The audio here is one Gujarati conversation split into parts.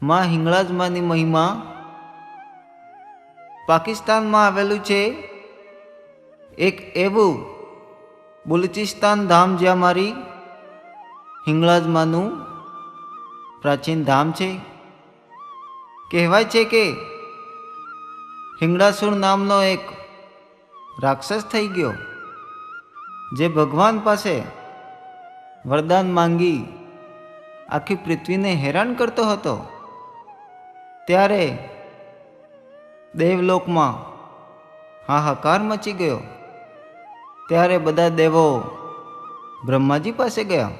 માં હિંગળાજમાંની મહિમા પાકિસ્તાનમાં આવેલું છે એક એવું બલુચિસ્તાન ધામ જ્યાં મારી હિંગળાજમાંનું પ્રાચીન ધામ છે। કહેવાય છે કે હિંગળાસુર નામનો એક રાક્ષસ થઈ ગયો, જે ભગવાન પાસે વરદાન માંગી આખી પૃથ્વીને હેરાન કરતો હતો। ત્યારે દેવલોકમાં હાહાકાર મચી ગયો। ત્યારે બધા દેવો બ્રહ્માજી પાસે ગયા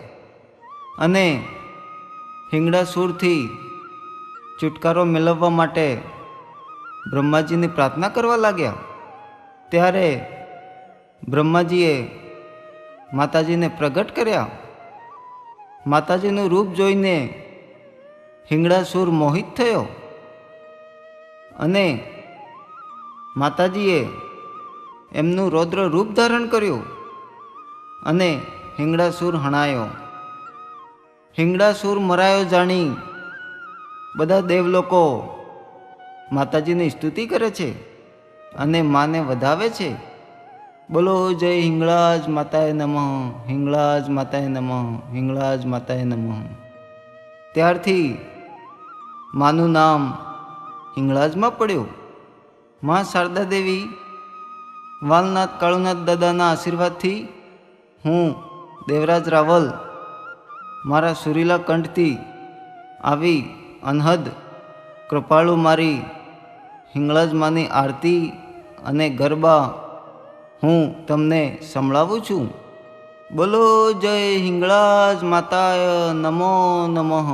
અને હિંગળાસુરથી છુટકારો મેળવવા માટે બ્રહ્માજીની પ્રાર્થના કરવા લાગ્યા। ત્યારે બ્રહ્માજીએ માતાજીને પ્રગટ કર્યા। માતાજીનું રૂપ જોઈને હિંગળાસુર મોહિત થયો અને માતાજીએ એમનું રૌદ્ર રૂપ ધારણ કર્યું અને હિંગળાસુર હણાયો। હિંગળાસુર મરાયો જાણી બધા દેવલોકો માતાજીની સ્તુતિ કરે છે અને માને વધાવે છે। બોલો જય હિંગળાજ માતાએ નમઃ, હિંગળાજ માતાએ નમઃ, હિંગળાજ માતાએ નમઃ। ત્યારથી માનું નામ હિંગળાજમાં પડ્યું। મા શારદા દેવી વાલનાથ કાળુનાથ દાદાના આશીર્વાદથી હું દેવરાજ રાવલ મારા સુરીલા કંઠથી આવી અનહદ કૃપાળુ મારી હિંગળાજ માની આરતી અને ગરબા હું તમને સંભળાવું છું। બોલો જય હિંગળાજ માતાય નમો નમઃ।